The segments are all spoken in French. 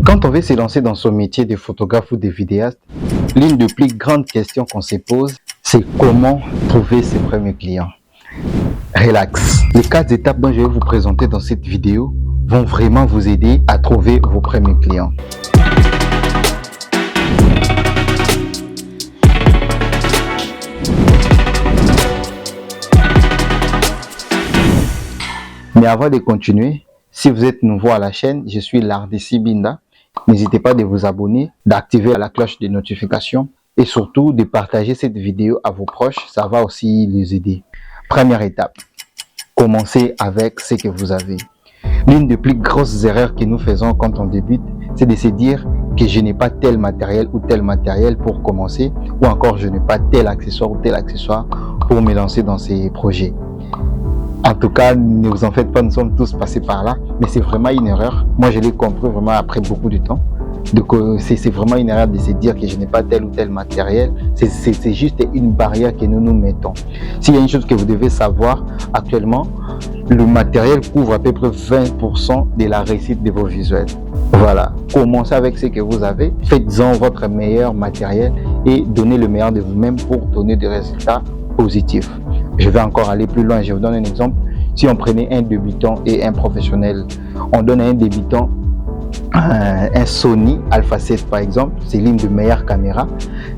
Quand on veut se lancer dans son métier de photographe ou de vidéaste, l'une des plus grandes questions qu'on se pose, c'est comment trouver ses premiers clients. Relax. Les 4 étapes dont je vais vous présenter dans cette vidéo vont vraiment vous aider à trouver vos premiers clients. Mais avant de continuer, si vous êtes nouveau à la chaîne, je suis Lardissi Binda. N'hésitez pas de vous abonner, d'activer la cloche de notification et surtout de partager cette vidéo à vos proches. Ça va aussi les aider. Première étape, commencez avec ce que vous avez. L'une des plus grosses erreurs que nous faisons quand on débute, c'est de se dire que je n'ai pas tel matériel ou tel matériel pour commencer, ou encore je n'ai pas tel accessoire ou tel accessoire pour me lancer dans ces projets. En tout cas, ne vous en faites pas, nous sommes tous passés par là, mais c'est vraiment une erreur. Moi, je l'ai compris vraiment après beaucoup de temps. Donc, c'est vraiment une erreur de se dire que je n'ai pas tel ou tel matériel. C'est juste une barrière que nous nous mettons. S'il y a une chose que vous devez savoir actuellement, le matériel couvre à peu près 20% de la réussite de vos visuels. Voilà, commencez avec ce que vous avez, faites-en votre meilleur matériel et donnez le meilleur de vous-même pour donner des résultats positifs. Je vais encore aller plus loin, je vous donne un exemple. Si on prenait un débutant et un professionnel, on donne à un débutant un Sony Alpha 7 par exemple, c'est l'une des meilleures caméras.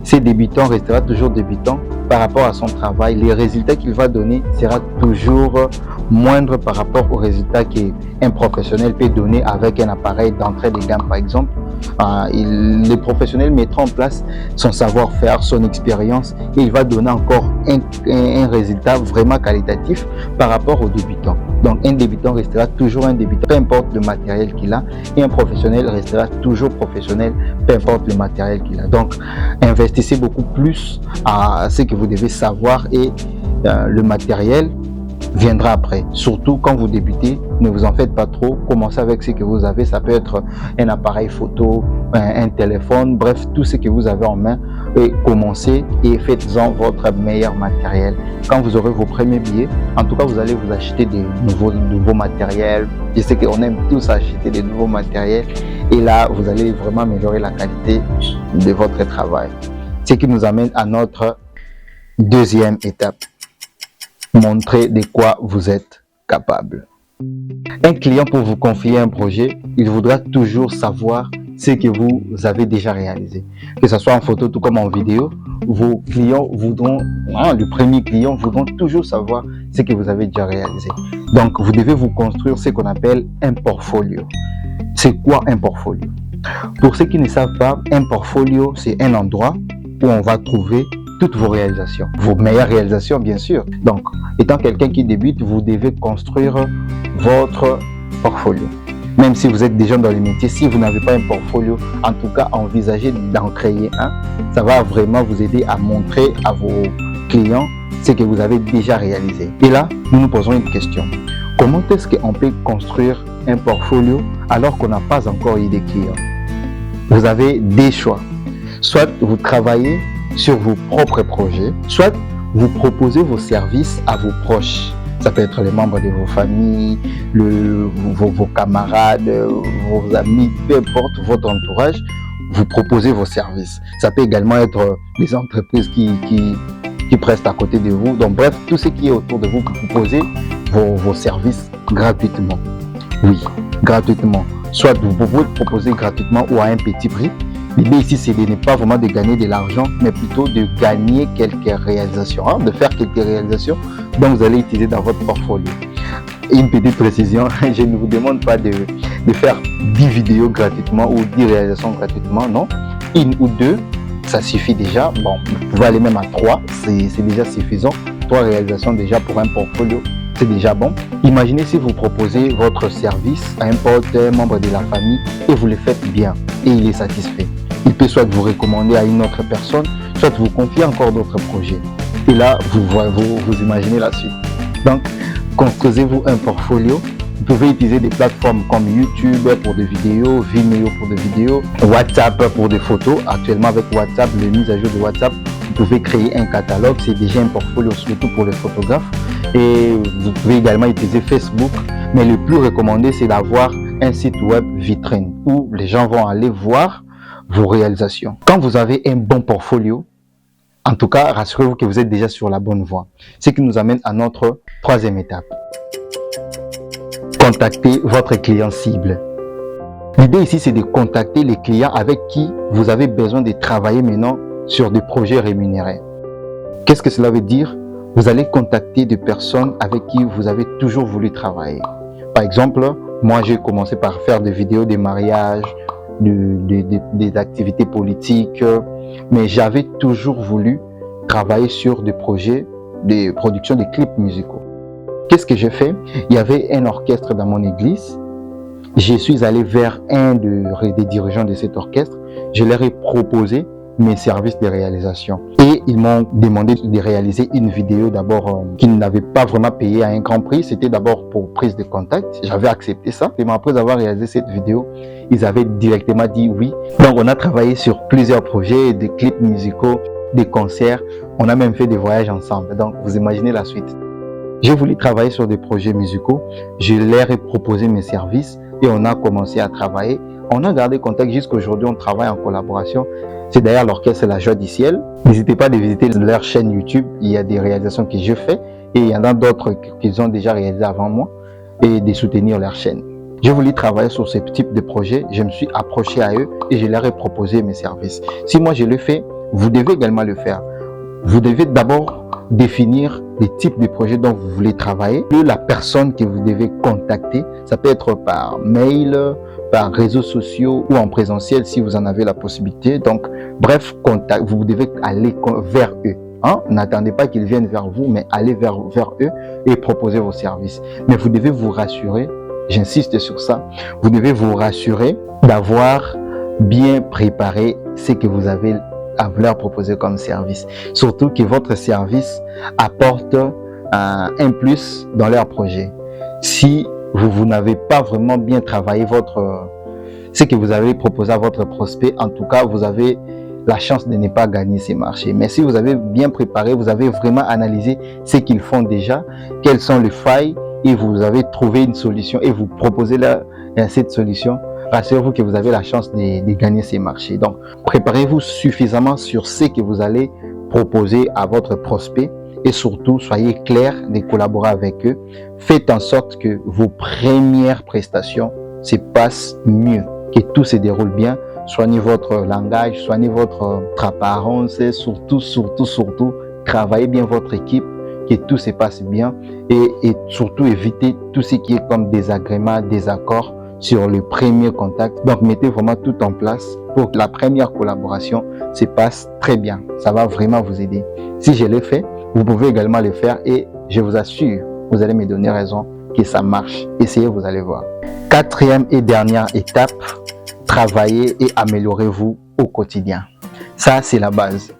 Ce débutant restera toujours débutant par rapport à son travail. Les résultats qu'il va donner sera toujours moindre par rapport aux résultats qu'un professionnel peut donner avec un appareil d'entrée de gamme par exemple. Les professionnels mettront en place son savoir-faire, son expérience et il va donner encore un résultat vraiment qualitatif par rapport aux débutants. Donc un débutant restera toujours un débutant, peu importe le matériel qu'il a, et un professionnel restera toujours professionnel, peu importe le matériel qu'il a. Donc investissez beaucoup plus à ce que vous devez savoir et le matériel viendra après. Surtout quand vous débutez, ne vous en faites pas trop, commencez avec ce que vous avez. Ça peut être un appareil photo, un téléphone, bref, tout ce que vous avez en main, et commencez et faites-en votre meilleur matériel. Quand vous aurez vos premiers billets, en tout cas vous allez vous acheter des nouveaux matériels. Je sais qu'on aime tous acheter des nouveaux matériels et là vous allez vraiment améliorer la qualité de votre travail. Ce qui nous amène à notre deuxième étape. Montrez de quoi vous êtes capable. Un client, pour vous confier un projet, il voudra toujours savoir ce que vous avez déjà réalisé. Que ce soit en photo tout comme en vidéo, vos clients voudront, le premier client voudront toujours savoir ce que vous avez déjà réalisé. Donc, vous devez vous construire ce qu'on appelle un portfolio. C'est quoi un portfolio? Pour ceux qui ne savent pas, un portfolio, c'est un endroit où on va trouver toutes vos réalisations, vos meilleures réalisations bien sûr. Donc, étant quelqu'un qui débute, vous devez construire votre portfolio. Même si vous êtes déjà dans le métier, si vous n'avez pas un portfolio, en tout cas, envisagez d'en créer un. Ça va vraiment vous aider à montrer à vos clients ce que vous avez déjà réalisé. Et là, nous nous posons une question. Comment est-ce qu'on peut construire un portfolio alors qu'on n'a pas encore eu des clients? Vous avez des choix. Soit vous travaillez sur vos propres projets, soit vous proposez vos services à vos proches. Ça peut être les membres de vos familles, vos camarades, vos amis, peu importe votre entourage, vous proposez vos services. Ça peut également être les entreprises qui prestent à côté de vous. Donc bref, tout ce qui est autour de vous, vous proposez vos services gratuitement. Oui, gratuitement. Soit vous pouvez proposer gratuitement ou à un petit prix. L'idée ici, c'est de ne pas vraiment de gagner de l'argent, mais plutôt de gagner quelques réalisations, de faire quelques réalisations dont vous allez utiliser dans votre portfolio. Et une petite précision, je ne vous demande pas de faire 10 vidéos gratuitement ou 10 réalisations gratuitement, non. Une ou deux, ça suffit déjà. Bon, vous pouvez aller même à 3, c'est déjà suffisant. 3 réalisations déjà pour un portfolio, c'est déjà bon. Imaginez si vous proposez votre service à un pote, un membre de la famille et vous le faites bien et il est satisfait. Il peut soit vous recommander à une autre personne, soit vous confier encore d'autres projets. Et là, vous imaginez la suite. Donc, construisez-vous un portfolio. Vous pouvez utiliser des plateformes comme YouTube pour des vidéos, Vimeo pour des vidéos, WhatsApp pour des photos. Actuellement, avec WhatsApp, les mises à jour de WhatsApp, vous pouvez créer un catalogue. C'est déjà un portfolio, surtout pour les photographes. Et vous pouvez également utiliser Facebook. Mais le plus recommandé, c'est d'avoir un site web vitrine où les gens vont aller voir vos réalisations. Quand vous avez un bon portfolio, en tout cas, rassurez-vous que vous êtes déjà sur la bonne voie. Ce qui nous amène à notre troisième étape. Contactez votre client cible. L'idée ici, c'est de contacter les clients avec qui vous avez besoin de travailler maintenant sur des projets rémunérés. Qu'est-ce que cela veut dire? Vous allez contacter des personnes avec qui vous avez toujours voulu travailler. Par exemple, moi, j'ai commencé par faire des vidéos de mariage, des activités politiques, mais j'avais toujours voulu travailler sur des projets de production de clips musicaux. Qu'est-ce que j'ai fait? Il y avait un orchestre dans mon église. Je suis allé vers un des dirigeants de cet orchestre. Je leur ai proposé mes services de réalisation. Et ils m'ont demandé de réaliser une vidéo d'abord qu'ils n'avaient pas vraiment payé à un grand prix. C'était d'abord pour prise de contact. J'avais accepté ça. Et après avoir réalisé cette vidéo, ils avaient directement dit oui. Donc on a travaillé sur plusieurs projets, des clips musicaux, des concerts. On a même fait des voyages ensemble. Donc vous imaginez la suite. J'ai voulu travailler sur des projets musicaux. Je leur ai proposé mes services et on a commencé à travailler. On a gardé contact jusqu'à aujourd'hui. On travaille en collaboration. C'est d'ailleurs l'orchestre La Joie du Ciel. N'hésitez pas à visiter leur chaîne YouTube. Il y a des réalisations que je fais et il y en a d'autres qu'ils ont déjà réalisées avant moi et de soutenir leur chaîne. J'ai voulu travailler sur ce type de projet. Je me suis approché à eux et je leur ai proposé mes services. Si moi je le fais, vous devez également le faire. Vous devez d'abord définir les types de projets dont vous voulez travailler. La personne que vous devez contacter, ça peut être par mail, par réseaux sociaux ou en présentiel si vous en avez la possibilité. Donc, bref, vous devez aller vers eux. N'attendez pas qu'ils viennent vers vous, mais allez vers eux et proposez vos services. Mais vous devez vous rassurer, j'insiste sur ça, vous devez vous rassurer d'avoir bien préparé ce que vous avez à leur proposer comme service. Surtout que votre service apporte un plus dans leur projet. Si vous n'avez pas vraiment bien travaillé ce que vous avez proposé à votre prospect, en tout cas, vous avez la chance de ne pas gagner ces marchés. Mais si vous avez bien préparé, vous avez vraiment analysé ce qu'ils font déjà, quelles sont les failles, et vous avez trouvé une solution et vous proposez cette solution, rassurez-vous que vous avez la chance de gagner ces marchés. Donc, préparez-vous suffisamment sur ce que vous allez proposer à votre prospect et surtout, soyez clair de collaborer avec eux. Faites en sorte que vos premières prestations se passent mieux, que tout se déroule bien. Soignez votre langage, soignez votre apparence et surtout, travaillez bien votre équipe, que tout se passe bien et surtout évitez tout ce qui est comme désagréments, désaccords sur le premier contact. Donc, mettez vraiment tout en place pour que la première collaboration se passe très bien. Ça va vraiment vous aider. Si je l'ai fait, vous pouvez également le faire et je vous assure, vous allez me donner raison que ça marche. Essayez, vous allez voir. Quatrième et dernière étape, travaillez et améliorez-vous au quotidien. Ça, c'est la base.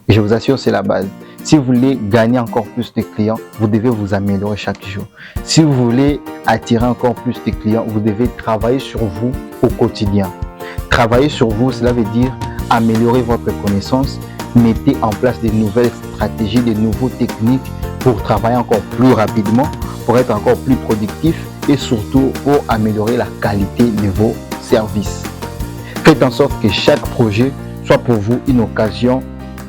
Je vous assure, c'est la base. Si vous voulez gagner encore plus de clients, vous devez vous améliorer chaque jour. Si vous voulez attirer encore plus de clients, vous devez travailler sur vous au quotidien. Travailler sur vous, cela veut dire améliorer votre connaissance, mettez en place de nouvelles stratégies, de nouvelles techniques pour travailler encore plus rapidement, pour être encore plus productif et surtout pour améliorer la qualité de vos services. Faites en sorte que chaque projet soit pour vous une occasion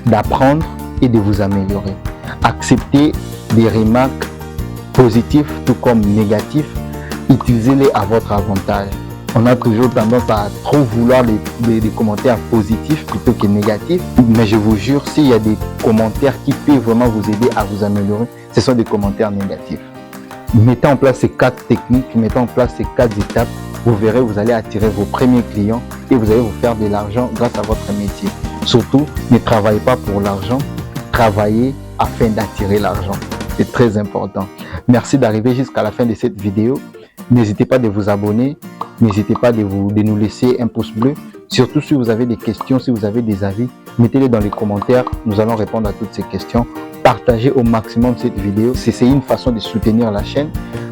d'apprendre et de vous améliorer. Acceptez des remarques positives tout comme négatives. Utilisez-les à votre avantage. On a toujours tendance à trop vouloir des commentaires positifs plutôt que négatifs. Mais je vous jure, s'il y a des commentaires qui peuvent vraiment vous aider à vous améliorer, ce sont des commentaires négatifs. Mettez en place ces 4 techniques, mettez en place ces 4 étapes. Vous verrez, vous allez attirer vos premiers clients et vous allez vous faire de l'argent grâce à votre métier. Surtout, ne travaillez pas pour l'argent, travaillez afin d'attirer l'argent. C'est très important. Merci d'arriver jusqu'à la fin de cette vidéo. N'hésitez pas de vous abonner, n'hésitez pas de nous laisser un pouce bleu. Surtout si vous avez des questions, si vous avez des avis, mettez-les dans les commentaires. Nous allons répondre à toutes ces questions. Partagez au maximum cette vidéo. C'est une façon de soutenir la chaîne.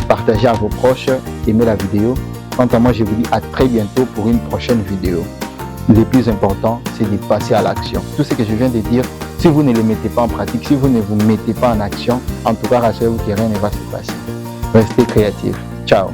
Partagez à vos proches, aimez la vidéo. Quant à moi, je vous dis à très bientôt pour une prochaine vidéo. Le plus important, c'est de passer à l'action. Tout ce que je viens de dire, si vous ne le mettez pas en pratique, si vous ne vous mettez pas en action, en tout cas, rassurez-vous que rien ne va se passer. Restez créatifs. Ciao.